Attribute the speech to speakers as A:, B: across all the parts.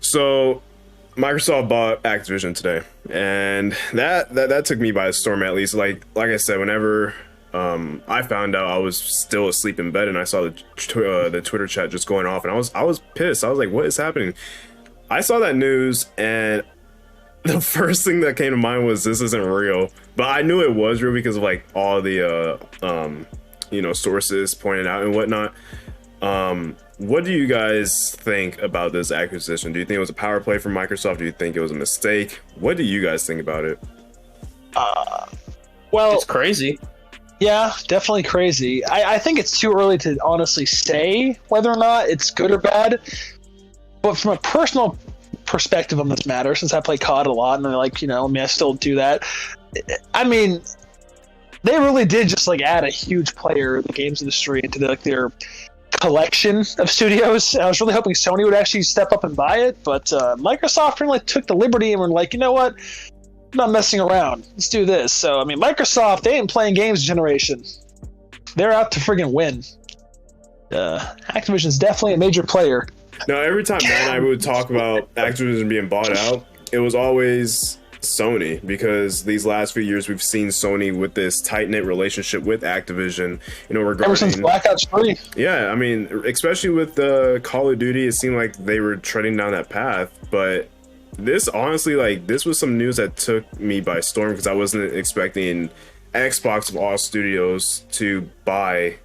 A: So Microsoft bought Activision today, and that took me by storm. At least, like I said, whenever I found out, I was still asleep in bed, and I saw the Twitter chat just going off, and I was pissed. I was like, "What is happening?" I saw that news, and the first thing that came to mind was this isn't real. But I knew it was real because of like all the sources pointed out and whatnot. What do you guys think about this acquisition? Do you think it was a power play from Microsoft? Do you think it was a mistake? What do you guys think about it?
B: Well,
C: It's crazy.
B: yeah, definitely crazy. I think it's too early to honestly say whether or not it's good or bad. But from a personal perspective on this matter, since I play COD a lot, and I still do that. I mean, they really did just like add a huge player in the games industry into their collection of studios. I was really hoping Sony would actually step up and buy it, but Microsoft really took the liberty and were like, you know what? I'm not messing around. Let's do this. So, I mean, Microsoft, they ain't playing games generation. They're out to friggin' win. Activision's definitely a major player.
A: Now, every time Matt and I would talk about Activision being bought out, it was always Sony, because these last few years we've seen Sony with this tight-knit relationship with Activision, regarding
B: Ever since Black Ops 3.
A: Yeah, I mean, especially with Call of Duty, it seemed like they were treading down that path. But this, honestly, this was some news that took me by storm, because I wasn't expecting Xbox of all studios to buy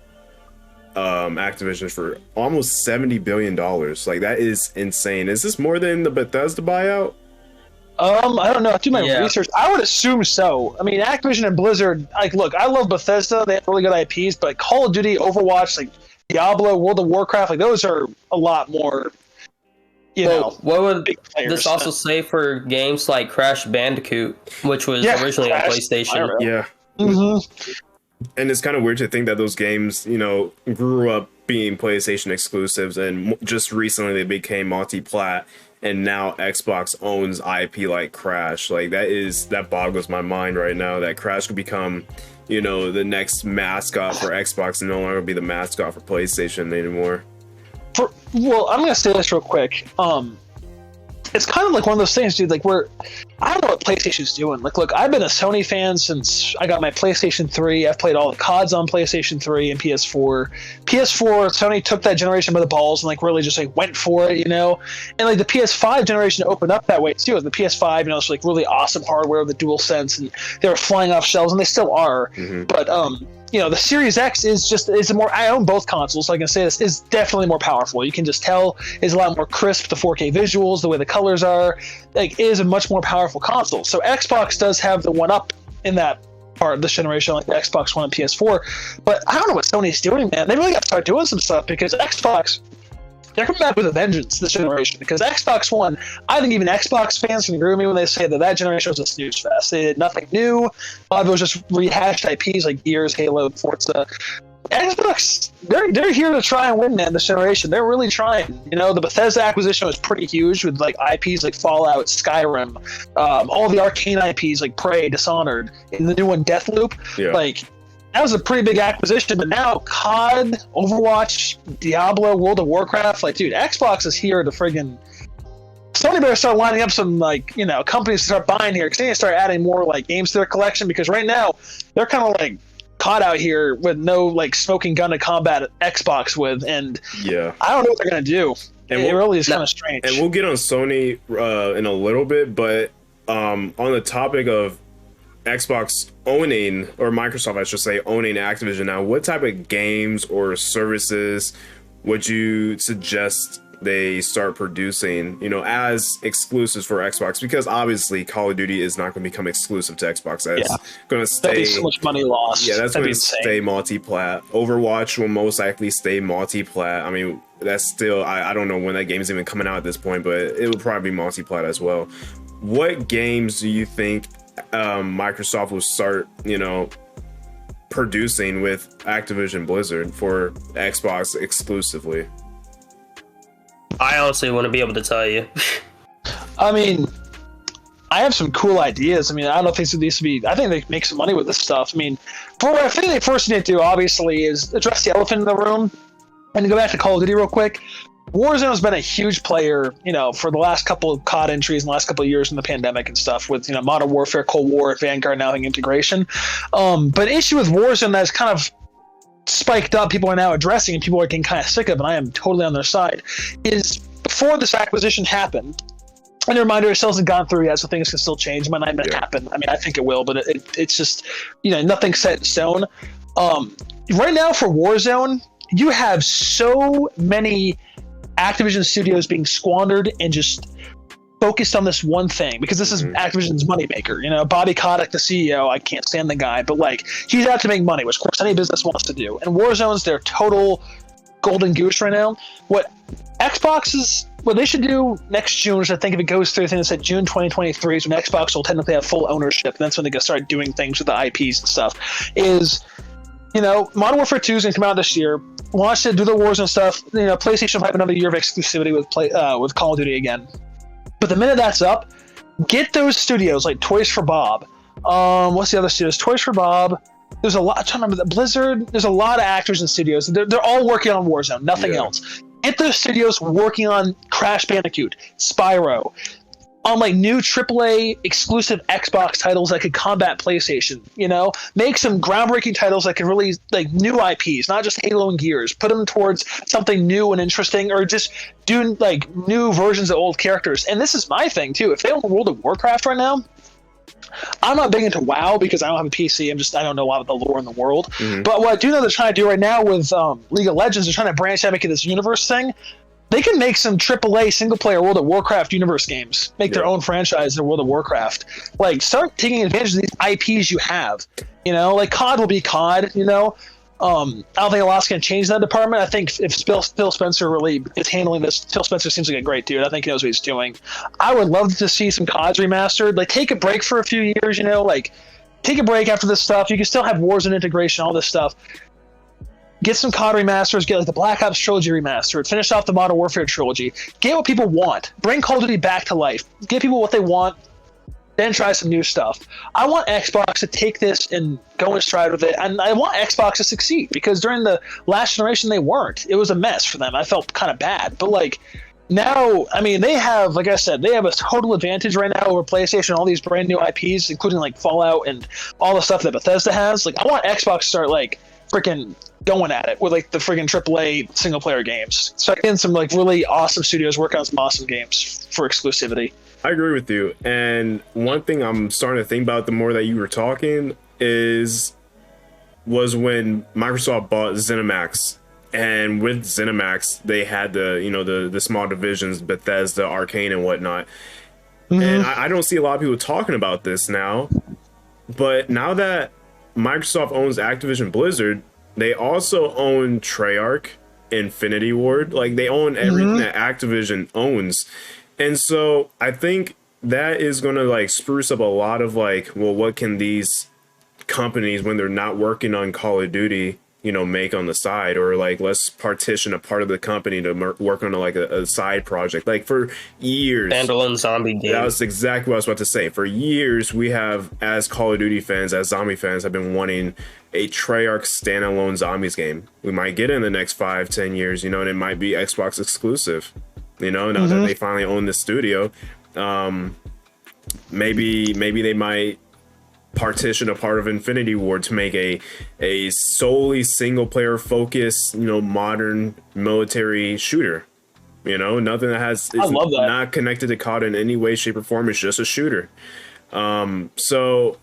A: Activision for almost $70 billion. Like, that is insane. Is this more than the Bethesda buyout?
B: I don't know. I do my research. I would assume so. I mean, Activision and Blizzard, look, I love Bethesda. They have really good IPs, but Call of Duty, Overwatch, Diablo, World of Warcraft, those are a lot more,
C: What would
B: big players.
C: this also say for games like Crash Bandicoot, which was originally on PlayStation?
A: Yeah.
B: Mm-hmm.
A: And it's kind of weird to think that those games, grew up being PlayStation exclusives, and just recently they became multi-plat, and now Xbox owns IP like Crash. Like, that boggles my mind right now, that Crash could become, the next mascot for Xbox and no longer be the mascot for PlayStation anymore.
B: Well, I'm gonna say this real quick. It's kind of like one of those things, dude. I don't know what PlayStation's doing. Look, I've been a Sony fan since I got my PlayStation 3. I've played all the CODs on PlayStation 3 and PS4. PS4, Sony took that generation by the balls and really just went for it, And the PS5 generation opened up that way too. The PS5, it's really awesome hardware with the DualSense, and they were flying off shelves, and they still are. Mm-hmm. But the Series X is a more. I own both consoles, so I can say this is definitely more powerful. You can just tell it's a lot more crisp. The 4K visuals, the way the colors are, is a much more powerful console. So Xbox does have the one up in that part of this generation, like the Xbox One and PS4. But I don't know what Sony's doing, man. They really got to start doing some stuff, because Xbox, they're coming back with a vengeance this generation. Because Xbox One, I think even Xbox fans can agree with me when they say that generation was a snooze fest. They did nothing new. A lot of it was just rehashed IPs like Gears, Halo, Forza. Xbox, they're here to try and win, man, this generation. They're really trying. The Bethesda acquisition was pretty huge with IPs like Fallout, Skyrim, all the Arcane IPs like Prey, Dishonored, and the new one, Deathloop.
A: Yeah.
B: That was a pretty big acquisition, but now COD, Overwatch, Diablo, World of Warcraft, dude, Xbox is here to friggin'. Sony better start lining up some, companies to start buying here, because they need to start adding more, games to their collection, because right now, they're kind of, caught out here with no, smoking gun to combat Xbox with, and I don't know what they're going to do. And it really is kind of strange.
A: And we'll get on Sony in a little bit, but on the topic of Xbox owning, or Microsoft, I should say, owning Activision now, what type of games or services would you suggest they start producing, as exclusives for Xbox? Because obviously Call of Duty is not going to become exclusive to Xbox. That's going to stay.
B: That'd be so much money lost.
A: Yeah, that's going to stay multi-plat. Overwatch will most likely stay multi-plat. I mean, that's still, I don't know when that game is even coming out at this point, but it will probably be multi-plat as well. What games do you think Microsoft will start, producing with Activision Blizzard for Xbox exclusively?
C: I honestly wouldn't be able to tell you.
B: I mean, I have some cool ideas. I mean, I don't think it needs to be. I think they make some money with this stuff. I mean, I think they first need to do, obviously, is address the elephant in the room. And to go back to Call of Duty real quick, Warzone's been a huge player, for the last couple of COD entries in the last couple of years in the pandemic and stuff with, Modern Warfare, Cold War, Vanguard now having integration. But an issue with Warzone that's kind of spiked up, people are now addressing and people are getting kind of sick of, and I am totally on their side, is before this acquisition happened, and a reminder, it still hasn't gone through yet, so things can still change. It might not even happen. I mean, I think it will, but it's just, nothing's set in stone. Right now for Warzone, you have so many Activision studios being squandered and just focused on this one thing, because this is Activision's moneymaker. Bobby Kotick, the CEO, I can't stand the guy, but he's out to make money, which of course any business wants to do. And Warzone's their total golden goose right now. What they should do next June, which I think if it goes through, I think it's at June 2023 is when Xbox will technically have full ownership, and that's when they can start doing things with the IPs and stuff, is Modern Warfare 2 is going to come out this year. Launch it, do the Warzone stuff. PlayStation will have another year of exclusivity with Call of Duty again. But the minute that's up, get those studios like Toys for Bob. What's the other studios? Toys for Bob. There's a lot. I'm trying to remember. Blizzard. There's a lot of actors and studios. They're all working on Warzone. Nothing else. Get those studios working on Crash Bandicoot, Spyro, on new AAA exclusive Xbox titles that could combat PlayStation. Make some groundbreaking titles that could really new IPs, not just Halo and Gears. Put them towards something new and interesting, or just do new versions of old characters. And this is my thing too. If they own World of Warcraft right now, I'm not big into WoW because I don't have a PC. I don't know a lot about the lore in the world. But what I do know they're trying to do right now with League of Legends, they're trying to branch out and make it this universe thing. They can make some AAA single-player World of Warcraft universe games. Make their own franchise in World of Warcraft. Start taking advantage of these IPs you have. COD will be COD. I don't think a lot's going to change that department. I think if Phil Spencer really is handling this, Phil Spencer seems like a great dude. I think he knows what he's doing. I would love to see some CODs remastered. Take a break for a few years. Take a break after this stuff. You can still have Warzone integration, all this stuff. Get some COD remasters, get the Black Ops trilogy remastered, finish off the Modern Warfare trilogy, get what people want, bring Call of Duty back to life, give people what they want, then try some new stuff. I want Xbox to take this and go in stride with it, and I want Xbox to succeed, because during the last generation they weren't. It was a mess for them. I felt kind of bad, but now, I mean, they have, like I said, they have a total advantage right now over PlayStation, all these brand new IPs, including Fallout and all the stuff that Bethesda has. I want Xbox to start freaking going at it with the friggin' AAA single player games. So getting some really awesome studios working on some awesome games for exclusivity.
A: I agree with you. And one thing I'm starting to think about the more that you were talking was when Microsoft bought ZeniMax. And with ZeniMax, they had the small divisions, Bethesda, Arcane, and whatnot. And I don't see a lot of people talking about this now. But now that Microsoft owns Activision Blizzard, they also own Treyarch, Infinity Ward. They own everything that Activision owns. And so I think that is going to spruce up a lot of what can these companies, when they're not working on Call of Duty, make on the side, or let's partition a part of the company to work on a side project. For years,
C: standalone zombie game.
A: That was exactly what I was about to say. For years, we have, as Call of Duty fans, as zombie fans, have been wanting a Treyarch standalone zombies game. We might get it in the next 5-10 years, and it might be Xbox exclusive. Now that they finally own the studio, maybe they might partition a part of Infinity Ward to make a solely single player focused, modern military shooter. Nothing that is not connected to COD in any way, shape, or form. It's just a shooter. So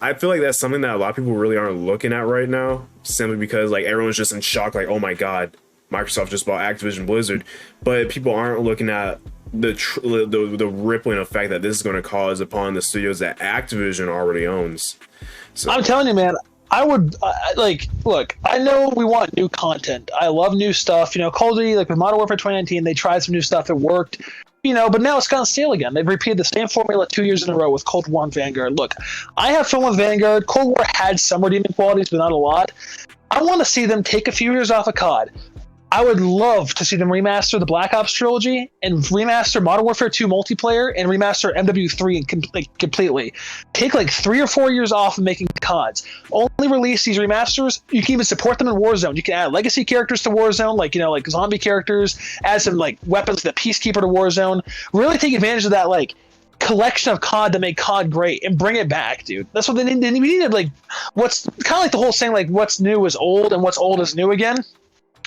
A: I feel like that's something that a lot of people really aren't looking at right now, simply because everyone's just in shock, oh my god, Microsoft just bought Activision Blizzard, but people aren't looking at the rippling effect that this is going to cause upon the studios that Activision already owns. So
B: I'm telling you, man, I would look. I know we want new content. I love new stuff. Call of Duty, with Modern Warfare 2019, they tried some new stuff. It worked. But now it's gone stale again. They've repeated the same formula 2 years in a row with Cold War and Vanguard. Look, I have fun with Vanguard. Cold War had some redeeming qualities, but not a lot. I want to see them take a few years off of COD. I would love to see them remaster the Black Ops trilogy and remaster Modern Warfare 2 multiplayer and remaster MW3 completely. Take like 3 or 4 years off of making CODs. Only release these remasters. You can even support them in Warzone. You can add legacy characters to Warzone, like like zombie characters. Add some like weapons, the Peacekeeper to Warzone. Really take advantage of that like collection of COD to make COD great and bring it back, dude. That's what they need. We needed like what's kind of like the whole saying like what's new is old and what's old is new again.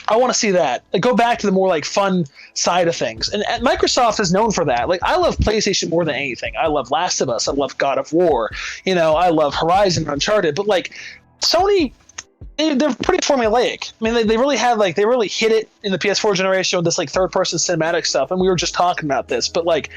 B: I want to see that. Like, go back to the more like fun side of things. And Microsoft is known for that. Like, I love PlayStation more than anything. I love Last of Us. I love God of War. I love Horizon, Uncharted. But like Sony, they're pretty formulaic. I mean, they really have like they really hit it in the PS4 generation with this like third-person cinematic stuff. And we were just talking about this. But like,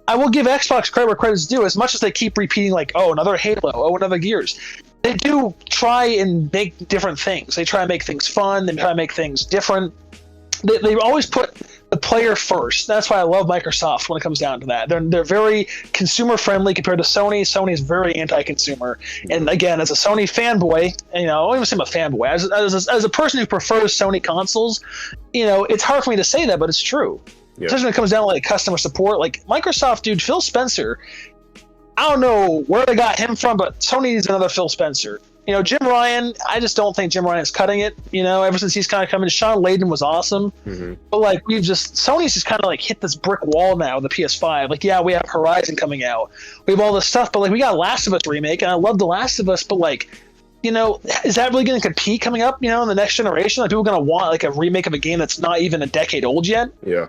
B: I will give Xbox credit where credit's due. As much as they keep repeating like, oh, another Halo, oh, another Gears. They do try and make different things. They try and make things fun. They try and make things different. They always put the player first. That's why I love Microsoft when it comes down to that. They're very consumer friendly compared to Sony. Sony is very anti-consumer. And again, as a Sony fanboy, I don't even say I'm a fanboy. As a person who prefers Sony consoles, it's hard for me to say that, but it's true. Yeah. Especially when it comes down to like customer support. Like Microsoft, dude, Phil Spencer. I don't know where they got him from, but Sony's another Phil Spencer. Jim Ryan, I just don't think Jim Ryan is cutting it, ever since he's kind of come in. Sean Layden was awesome. Mm-hmm. But, like, Sony's just kind of, like, hit this brick wall now with the PS5. Like, yeah, we have Horizon coming out. We have all this stuff, but, like, we got Last of Us remake, and I love The Last of Us, but, like, is that really going to compete coming up, in the next generation? Like, people going to want, like, a remake of a game that's not even a decade old yet?
A: Yeah.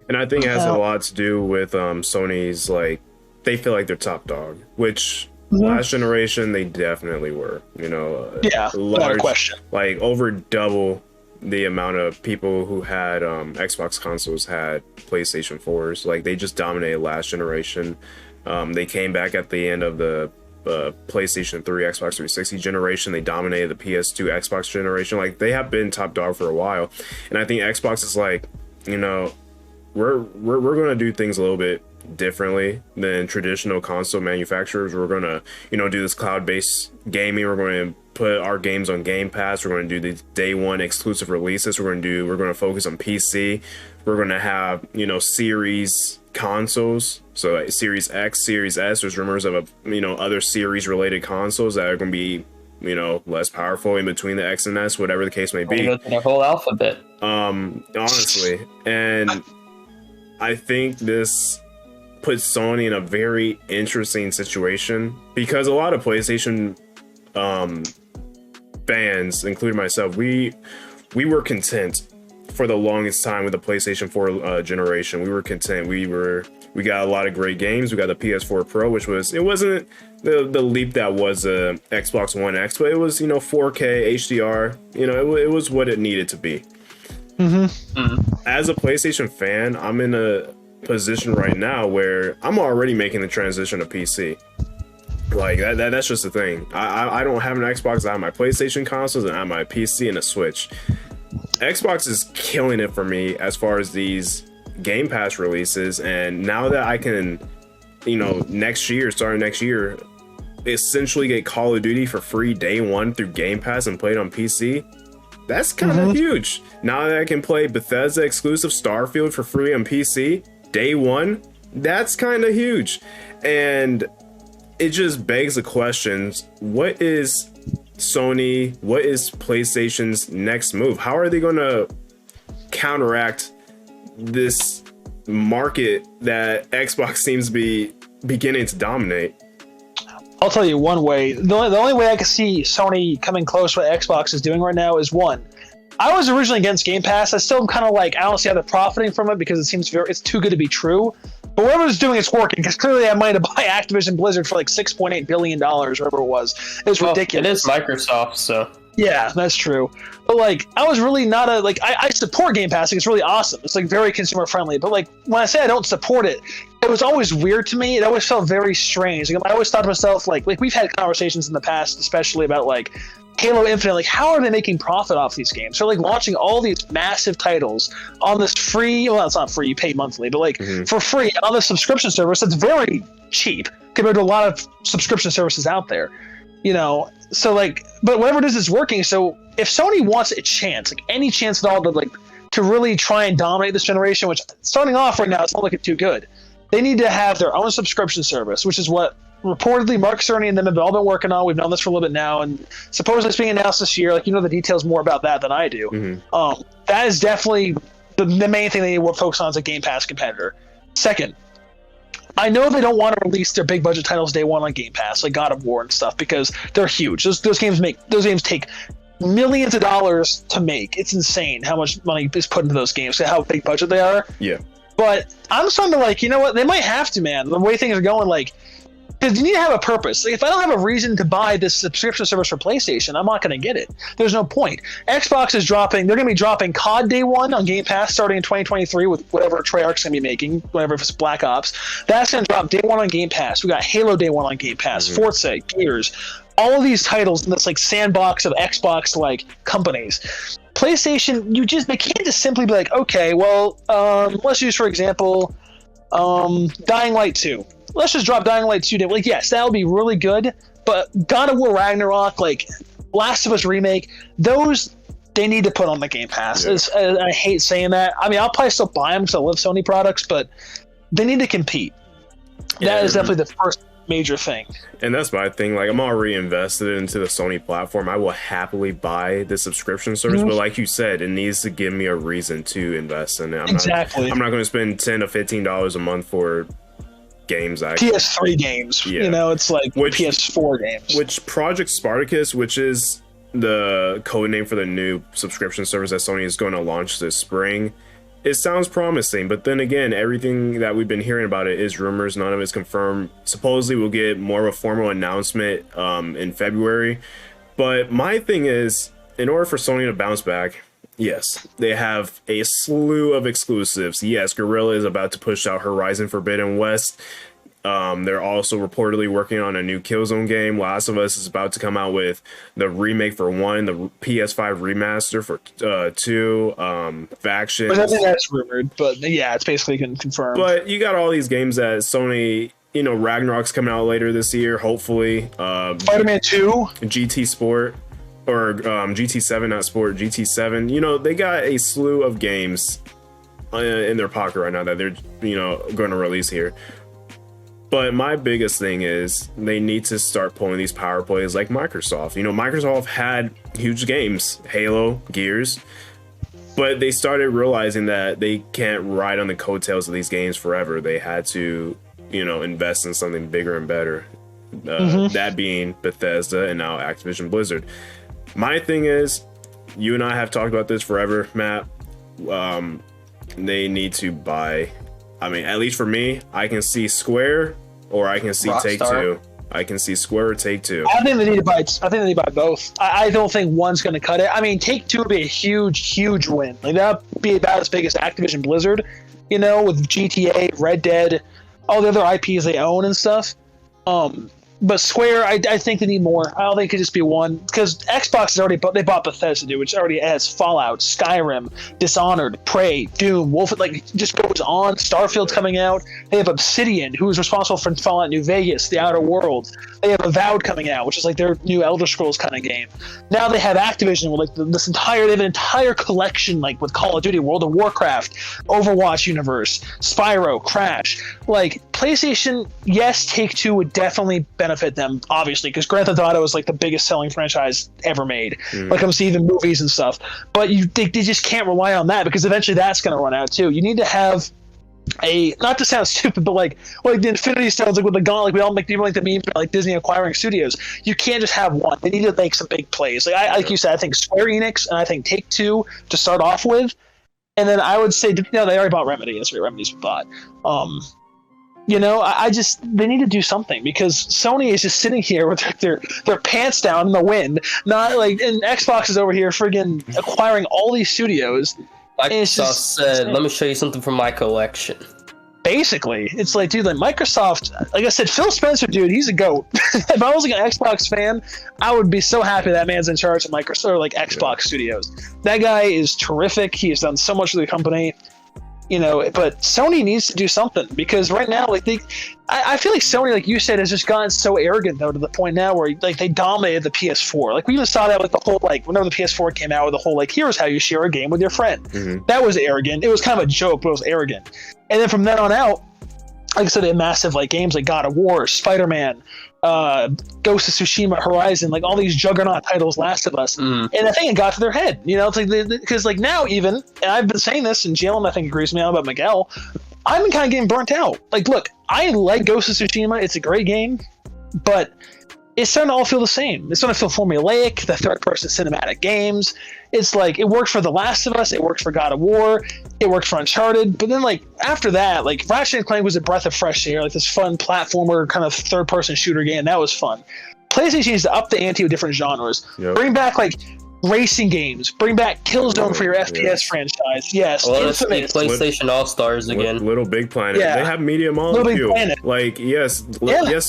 A: And I think it has a lot to do with Sony's, like, they feel like they're top dog, which last generation they definitely were.
B: Without question. Like
A: over double the amount of people who had Xbox consoles had PlayStation 4s. Like they just dominated last generation. They came back at the end of the PlayStation 3, Xbox 360 generation. They dominated the PS2, Xbox generation. Like they have been top dog for a while, and I think Xbox is like, we're gonna do things a little bit differently than traditional console manufacturers. We're gonna do this cloud-based gaming. We're going to put our games on Game Pass. We're going to do these day one exclusive releases. We're going to focus on PC. We're going to have series consoles, so like Series X, Series S. There's rumors of other series related consoles that are going to be less powerful in between the X and S, whatever the case may be.
C: The whole alphabet.
A: Honestly, and I think this puts Sony in a very interesting situation because a lot of PlayStation fans, including myself, we were content for the longest time with the PlayStation 4 generation. We were content. We got a lot of great games. We got the PS4 Pro, which wasn't the leap that was a Xbox One X, but it was 4K HDR. It was what it needed to be. Mm-hmm. Mm-hmm. As a PlayStation fan, I'm in a position right now where I'm already making the transition to PC. Like that's just the thing. I don't have an Xbox. I have my PlayStation consoles and I have my PC and a Switch. Xbox is killing it for me as far as these Game Pass releases, and now that I can, starting next year, essentially get Call of Duty for free day one through Game Pass and play it on PC. That's kind of huge. Now that I can play Bethesda exclusive Starfield for free on PC day one, that's kind of huge. And it just begs the questions, what is Sony, what is PlayStation's next move? How are they going to counteract this market that Xbox seems to be beginning to dominate?
B: I'll tell you one way. The only way I can see Sony coming close to what Xbox is doing right now is one. I was originally against Game Pass. I still am kind of like, I don't see how they're profiting from it because it seems it's too good to be true. But whatever it's doing, it's working because clearly I might have buy Activision Blizzard for like $6.8 billion, whatever it was. It was ridiculous.
C: It is Microsoft, so.
B: Yeah, that's true. But like, I was really not I support Game Pass. It's really awesome. It's like very consumer friendly. But like, when I say I don't support it, it was always weird to me. It always felt very strange. Like, I always thought to myself, like we've had conversations in the past, especially about like Halo Infinite. Like, how are they making profit off these games? They're like launching all these massive titles on this free. Well, it's not free. You pay monthly, but like for free on the subscription service. That's very cheap compared to a lot of subscription services out there. So like, but whatever it is working. So if Sony wants a chance, like any chance at all to really try and dominate this generation, which starting off right now, it's not looking too good. They need to have their own subscription service, which is what reportedly Mark Cerny and them have all been working on. We've known this for a little bit now, and supposedly it's being announced this year. Like, you know the details more about that than I do. Mm-hmm. That is definitely the main thing they need to focus on as a Game Pass competitor. Second, I know they don't want to release their big budget titles day one on Game Pass, like God of War and stuff, because they're huge. Those games take millions of dollars to make. It's insane how much money is put into those games, how big budget they are.
A: Yeah.
B: But I'm starting to like, you know what? They might have to, man. The way things are going, like, because you need to have a purpose. Like, if I don't have a reason to buy this subscription service for PlayStation, I'm not going to get it. There's no point. Xbox is dropping. They're going to be dropping COD Day 1 on Game Pass starting in 2023 with whatever Treyarch's going to be making, whatever, if it's Black Ops. That's going to drop Day 1 on Game Pass. We got Halo Day 1 on Game Pass, Forza, Gears, all of these titles in this like sandbox of Xbox like companies. PlayStation, they can't just simply be like, okay, well, let's use, for example, Dying Light 2. Let's just drop Dying Light 2 Day. Like, yes, that'll be really good, but God of War Ragnarok, like Last of Us Remake, those they need to put on the Game Pass. Yeah. I hate saying that. I mean, I'll probably still buy them because I love Sony products, but they need to compete. That is definitely the first major thing.
A: And that's my thing. Like, I'm already invested into the Sony platform. I will happily buy the subscription service, but like you said, it needs to give me a reason to invest in it. I'm not going to spend $10 to $15 a month for games.
B: PS3 games. Yeah. You know, it's like PS4 games.
A: Which Project Spartacus, which is the code name for the new subscription service that Sony is going to launch this spring, it sounds promising, but then again, everything that we've been hearing about it is rumors. None of it's confirmed. Supposedly we'll get more of a formal announcement in February. But my thing is, in order for Sony to bounce back, yes, they have a slew of exclusives. Yes, Guerrilla is about to push out Horizon Forbidden West. They're also reportedly working on a new Killzone game. Last of Us is about to come out with the remake for 1, the PS5 remaster for 2, Factions.
B: But I think that's rumored, but yeah, it's basically confirmed.
A: But you got all these games that Sony, you know, Ragnarok's coming out later this year, hopefully.
B: Spider-Man 2? GT
A: Sport, or GT7, not Sport, GT7. You know, they got a slew of games in their pocket right now that they're, you know, going to release here. But my biggest thing is they need to start pulling these power plays like Microsoft. You know, Microsoft had huge games, Halo, Gears, but they started realizing that they can't ride on the coattails of these games forever. They had to, you know, invest in something bigger and better. That being Bethesda and now Activision Blizzard. My thing is, you and I have talked about this forever, Matt. They need to buy. I mean, at least for me, I can see Square or I can see Take-Two. I can see Square or Take-Two.
B: I think they need to buy both. I don't think one's going to cut it. I mean, Take-Two would be a huge win. Like, that would be about as big as Activision Blizzard, you know, with GTA, Red Dead, all the other IPs they own and stuff. But Square, I think they need more. I don't think it could just be one, because Xbox has already they bought Bethesda, dude, which already has Fallout, Skyrim, Dishonored, Prey, Doom, Wolf. Like, just goes on. Starfield's coming out. They have Obsidian, who is responsible for Fallout New Vegas, The Outer Worlds. They have Avowed coming out, which is like their new Elder Scrolls kind of game. Now they have Activision with like they have an entire collection, like with Call of Duty, World of Warcraft, Overwatch universe, Spyro, Crash. Like, PlayStation, yes, Take-Two would definitely benefit them, obviously, because Grand Theft Auto is like the biggest selling franchise ever made. Like, I'm seeing the movies and stuff, but they just can't rely on that, because eventually that's going to run out too. You need to have a, not to sound stupid, but like the Infinity Stones, like with the gauntlet, like we all make people like the meme for like Disney acquiring studios. You can't just have one. They need to make some big plays. Like like you said, I think Square Enix and I think Take-Two to start off with, and then I would say, no, they already bought Remedy. That's what Remedy's bought. You know, they need to do something, because Sony is just sitting here with their pants down in the wind, not like, and Xbox is over here friggin' acquiring all these studios.
C: Microsoft said, let me show you something from my collection.
B: Basically, it's like, dude, like Microsoft, like I said, Phil Spencer, dude, he's a GOAT. If I was like an Xbox fan, I would be so happy that man's in charge of Microsoft, or like Xbox Studios. That guy is terrific. He has done so much for the company. But Sony needs to do something, because right now, like I feel like Sony, like you said, has just gotten so arrogant though, to the point now where like they dominated the PS4. Like we even saw that with the whole, like whenever the PS4 came out with the whole like, here's how you share a game with your friend.
A: Mm-hmm.
B: That was arrogant. It was kind of a joke, but it was arrogant. And then from then on out, like I said, they had massive like games like God of War, Spider-Man, Ghost of Tsushima, Horizon, like all these juggernaut titles, Last of Us, and I think it got to their head. It's like because like now even, and I've been saying this, and Jalen I think agrees with me about Miguel. I've been kind of getting burnt out. Like, look, I like Ghost of Tsushima; it's a great game, but it's starting to all feel the same. It's starting to feel formulaic. The third-person cinematic games. It's like it worked for The Last of Us. It worked for God of War. It worked for Uncharted. But then, like after that, like Ratchet & Clank was a breath of fresh air. Like this fun platformer kind of third-person shooter game that was fun. PlayStation needs to up the ante with different genres. Yep. Bring back like racing games. Bring back Killzone for your FPS franchise. Yes.
C: Well, let's see PlayStation All-Stars again.
A: Little Big Planet. Yeah. They have media molecule. Like, yes,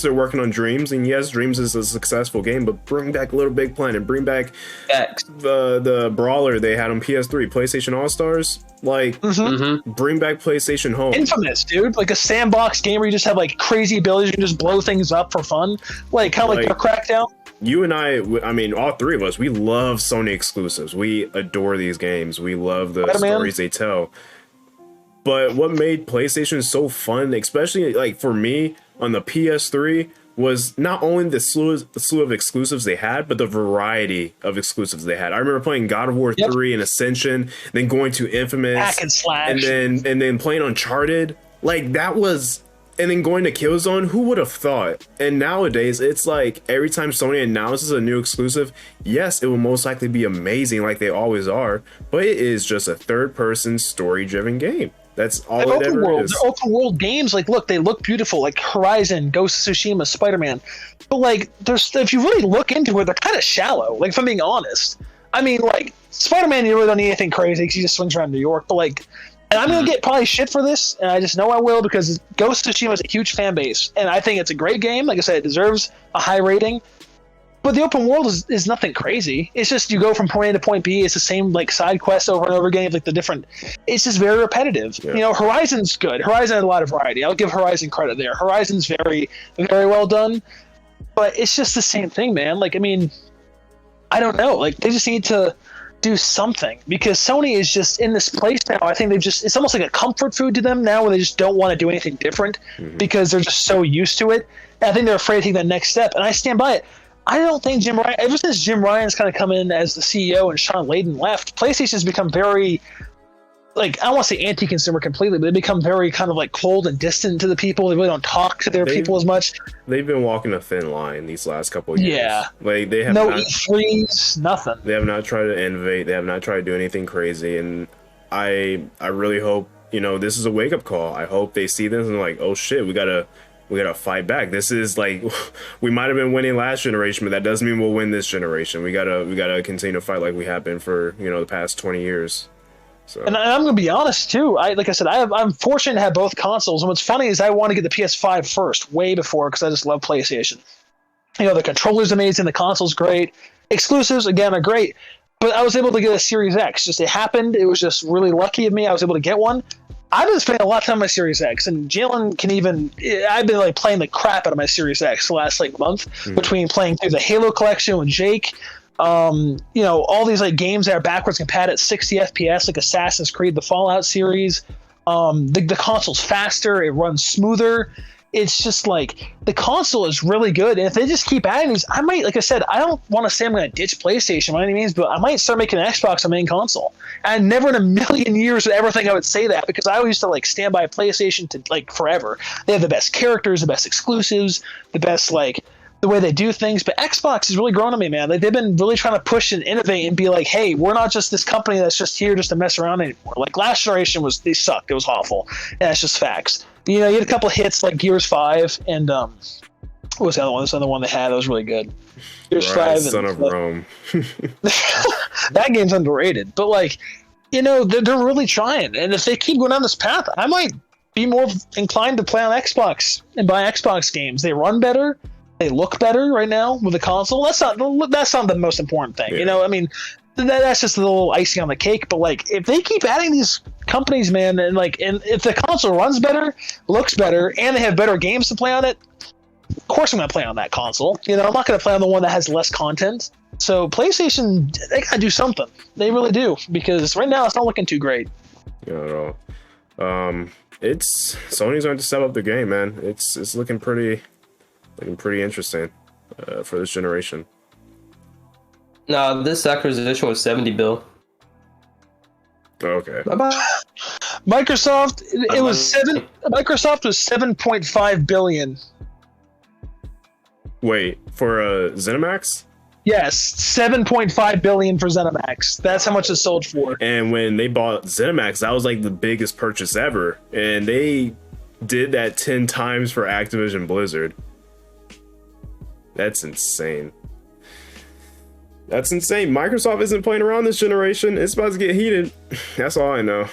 A: they're working on Dreams, and yes, Dreams is a successful game, but bring back Little Big Planet. Bring back the brawler they had on PS3, PlayStation All-Stars. Like, bring back PlayStation Home.
B: Infamous, dude. Like a sandbox game where you just have like crazy abilities. You can just blow things up for fun. Like, kind of like a Crackdown.
A: You and I mean, all three of us, we love Sony exclusives. We adore these games. We love the stories they tell. But what made PlayStation so fun, especially like for me on the PS3, was not only the slew of exclusives they had, but the variety of exclusives they had. I remember playing God of War 3 and Ascension, then going to Infamous,
B: Hack and slash,
A: and then playing Uncharted. Like that was. And then going to Killzone, who would have thought? And nowadays, it's like every time Sony announces a new exclusive, yes, it will most likely be amazing like they always are, but it is just a third-person, story-driven game. That's all it ever is.
B: They're open world games. Like, look, they look beautiful, like Horizon, Ghost of Tsushima, Spider-Man. But like, if you really look into it, they're kind of shallow. Like, if I'm being honest. I mean, like Spider-Man, you really don't need anything crazy because he just swings around New York. But like. And I'm going to get probably shit for this, and I just know I will, because Ghost of Tsushima has a huge fan base, and I think it's a great game. Like I said, it deserves a high rating. But the open world is nothing crazy. It's just you go from point A to point B. It's the same like side quests over and over again. Like the different, it's just very repetitive. Yeah. Horizon's good. Horizon had a lot of variety. I'll give Horizon credit there. Horizon's very, very well done. But it's just the same thing, man. Like, I mean, I don't know. Like, they just need to do something, because Sony is just in this place now. I think it's almost like a comfort food to them now, where they just don't want to do anything different because they're just so used to it. And I think they're afraid to take that next step, and I stand by it. I don't think Jim Ryan, ever since Jim Ryan's kind of come in as the CEO and Sean Layden left, PlayStation's become very, like, I don't want to say anti-consumer completely, but they become very kind of like cold and distant to the people. They really don't talk to their people as much.
A: They've been walking a thin line these last couple of years.
B: Yeah.
A: Like, they have
B: no E3s, nothing.
A: They have not tried to innovate. They have not tried to do anything crazy. And I really hope, this is a wake-up call. I hope they see this and like, oh shit, we gotta fight back. This is like, we might have been winning last generation, but that doesn't mean we'll win this generation. We gotta continue to fight like we have been for, the past 20 years. So. And
B: I'm going to be honest too. Like I said, I'm fortunate to have both consoles. And what's funny is I want to get the PS5 first, way before, because I just love PlayStation. The controller's amazing, the console's great. Exclusives, again, are great. But I was able to get a Series X. It happened. It was just really lucky of me. I was able to get one. I've been spending a lot of time on my Series X, and Jalen can even. I've been like playing the crap out of my Series X the last like month, between playing through the Halo collection with Jake. All these like games that are backwards compat at 60 FPS, like Assassin's Creed, the Fallout series. The console's faster, it runs smoother. It's just like the console is really good, and if they just keep adding these, I might, like I said, I don't want to say I'm going to ditch PlayStation by any means, but I might start making an Xbox a main console. And never in a million years would ever think I would say that, because I always used to like stand by PlayStation to like forever. They have the best characters, the best exclusives, the best like the way they do things. But Xbox has really grown on me, man. Like, they've been really trying to push and innovate and be like, hey, we're not just this company that's just here just to mess around anymore. Like last generation they sucked. It was awful. And that's just facts. You had a couple hits like Gears 5 and what was the other one? This other one they had that was really good. Gears 5
A: Son of Rome.
B: That game's underrated. But like, they're really trying. And if they keep going down this path, I might be more inclined to play on Xbox and buy Xbox games. They run better. They look better right now with the console. That's not the most important thing.
A: Yeah.
B: I mean, that's just a little icing on the cake. But like, if they keep adding these companies, man, and if the console runs better, looks better, and they have better games to play on it, of course I'm gonna play on that console. You know, I'm not gonna play on the one that has less content. So PlayStation, they gotta do something. They really do, because right now it's not looking too great.
A: Not at all. It's Sony's going to step up their game, man. It's looking pretty interesting for this generation.
C: No, this acquisition was 70 bill.
A: Okay.
B: Microsoft, Microsoft was 7.5 billion.
A: Wait, for ZeniMax?
B: Yes, 7.5 billion for ZeniMax. That's how much it sold for.
A: And when they bought ZeniMax, that was like the biggest purchase ever, and they did that 10 times for Activision Blizzard. That's insane. That's insane. Microsoft isn't playing around this generation. It's about to get heated. That's all I know.